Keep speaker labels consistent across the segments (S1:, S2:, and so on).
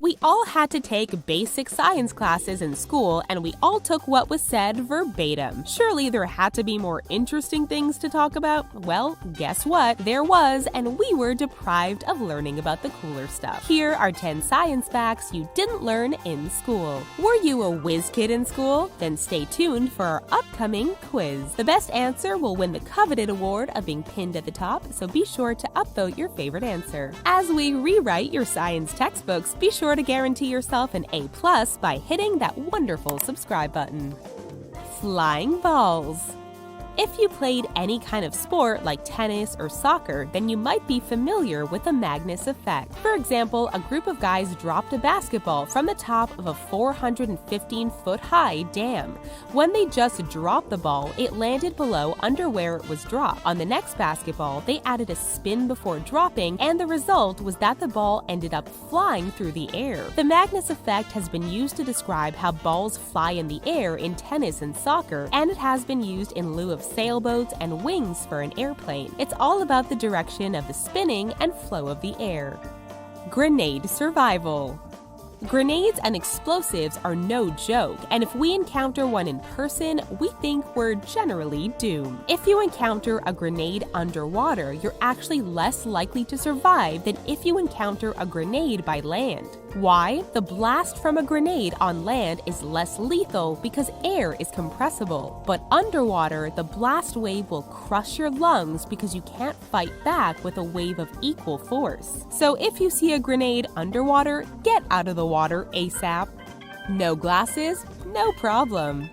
S1: We all had to take basic science classes in school, and we all took what was said verbatim. Surely there had to be more interesting things to talk about? Well, guess what? There was, and we were deprived of learning about the cooler stuff. Here are 10 science facts you didn't learn in school. Were you a whiz kid in school? Then stay tuned for our upcoming quiz. The best answer will win the coveted award of being pinned at the top, so be sure to upvote your favorite answer. As we rewrite your science textbooks, be sure to guarantee yourself an A+ by hitting that wonderful subscribe button. Flying balls. If you played any kind of sport like tennis or soccer, then you might be familiar with the Magnus effect. For example, a group of guys dropped a basketball from the top of a 415-foot-high dam. When they just dropped the ball, it landed below under where it was dropped. On the next basketball, they added a spin before dropping, and the result was that the ball ended up flying through the air. The Magnus effect has been used to describe how balls fly in the air in tennis and soccer, and it has been used in lieu of sailboats and wings for an airplane. It's all about the direction of the spinning and flow of the air. Grenade survival. Grenades and explosives are no joke, and if we encounter one in person, we think we're generally doomed. If you encounter a grenade underwater, you're actually less likely to survive than if you encounter a grenade by land. Why? The blast from a grenade on land is less lethal because air is compressible, but underwater, the blast wave will crush your lungs because you can't fight back with a wave of equal force. So if you see a grenade underwater, get out of the water ASAP. No glasses? No problem.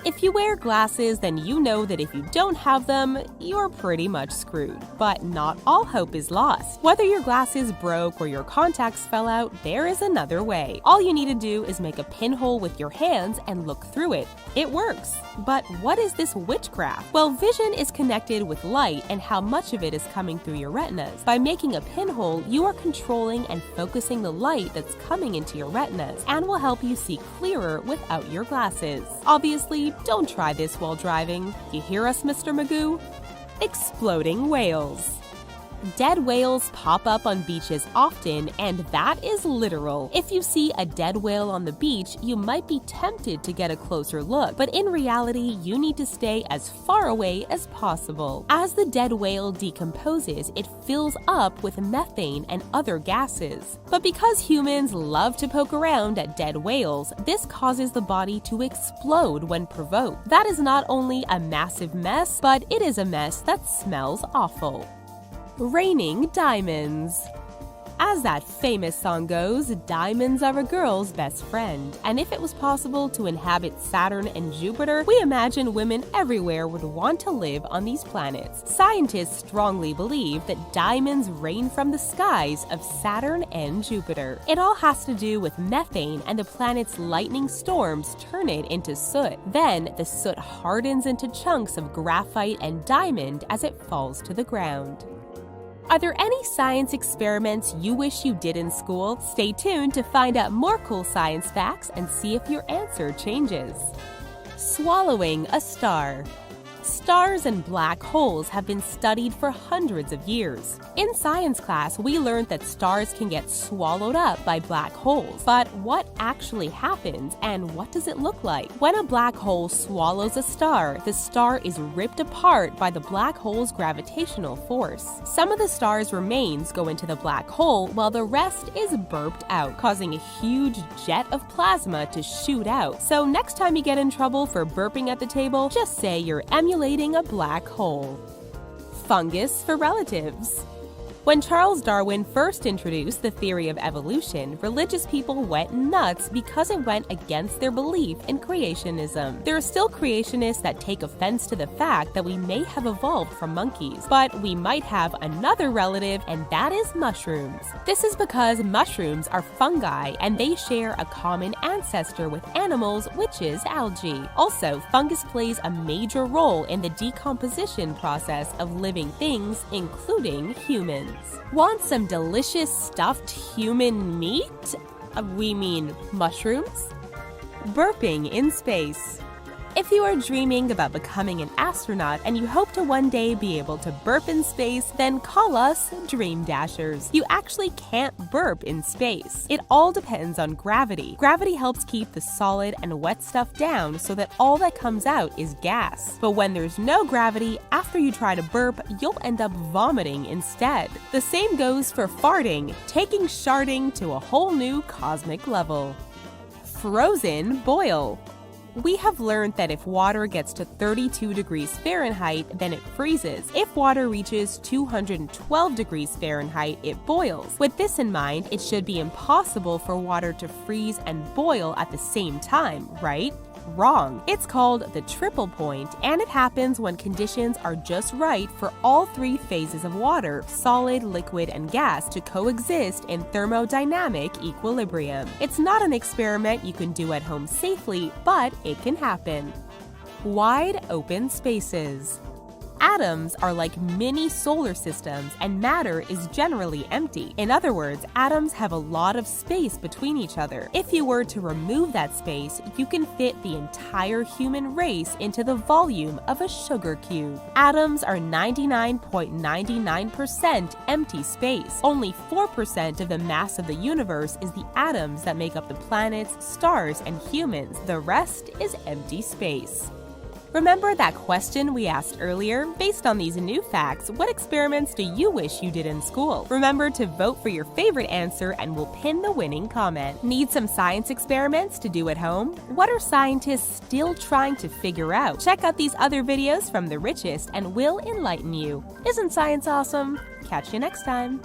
S1: If you wear glasses, then you know that if you don't have them, you're pretty much screwed. But not all hope is lost. Whether your glasses broke or your contacts fell out, there is another way. All you need to do is make a pinhole with your hands and look through it. It works. But what is this witchcraft? Well, vision is connected with light and how much of it is coming through your retinas. By making a pinhole, you are controlling and focusing the light that's coming into your retinas and will help you see clearer without your glasses. Obviously, don't try this while driving. You hear us, Mr. Magoo? Exploding whales. Dead whales pop up on beaches often, and that is literal. If you see a dead whale on the beach, you might be tempted to get a closer look, but in reality, you need to stay as far away as possible. As the dead whale decomposes, it fills up with methane and other gases. But because humans love to poke around at dead whales, this causes the body to explode when provoked. That is not only a massive mess, but it is a mess that smells awful. Raining diamonds. As that famous song goes, diamonds are a girl's best friend. And if it was possible to inhabit Saturn and Jupiter, we imagine women everywhere would want to live on these planets. Scientists strongly believe that diamonds rain from the skies of Saturn and Jupiter. It all has to do with methane, and the planet's lightning storms turn it into soot. Then, the soot hardens into chunks of graphite and diamond as it falls to the ground. Are there any science experiments you wish you did in school? Stay tuned to find out more cool science facts and see if your answer changes. Swallowing a star. Stars and black holes have been studied for hundreds of years. In science class, we learned that stars can get swallowed up by black holes. But what actually happens, and what does it look like? When a black hole swallows a star, the star is ripped apart by the black hole's gravitational force. Some of the star's remains go into the black hole, while the rest is burped out, causing a huge jet of plasma to shoot out. So next time you get in trouble for burping at the table, just say you're emulating a black hole. Fungus for relatives. When Charles Darwin first introduced the theory of evolution, religious people went nuts because it went against their belief in creationism. There are still creationists that take offense to the fact that we may have evolved from monkeys, but we might have another relative, and that is mushrooms. This is because mushrooms are fungi, and they share a common ancestor with animals, which is algae. Also, fungus plays a major role in the decomposition process of living things, including humans. Want some delicious stuffed human meat? We mean mushrooms? Burping in space. If you are dreaming about becoming an astronaut and you hope to one day be able to burp in space, then call us Dream Dashers. You actually can't burp in space. It all depends on gravity. Gravity helps keep the solid and wet stuff down so that all that comes out is gas. But when there's no gravity, after you try to burp, you'll end up vomiting instead. The same goes for farting, taking sharding to a whole new cosmic level. Frozen boil. We have learned that if water gets to 32 degrees Fahrenheit, then it freezes. If water reaches 212 degrees Fahrenheit, it boils. With this in mind, it should be impossible for water to freeze and boil at the same time, right? Wrong. It's called the triple point, and it happens when conditions are just right for all three phases of water, solid, liquid, and gas, to coexist in thermodynamic equilibrium. It's not an experiment you can do at home safely, but it can happen. Wide open spaces. Atoms are like mini solar systems, and matter is generally empty. In other words, atoms have a lot of space between each other. If you were to remove that space, you can fit the entire human race into the volume of a sugar cube. Atoms are 99.99% empty space. Only 4% of the mass of the universe is the atoms that make up the planets, stars, and humans. The rest is empty space. Remember that question we asked earlier? Based on these new facts, what experiments do you wish you did in school? Remember to vote for your favorite answer and we'll pin the winning comment. Need some science experiments to do at home? What are scientists still trying to figure out? Check out these other videos from The Richest and we'll enlighten you. Isn't science awesome? Catch you next time.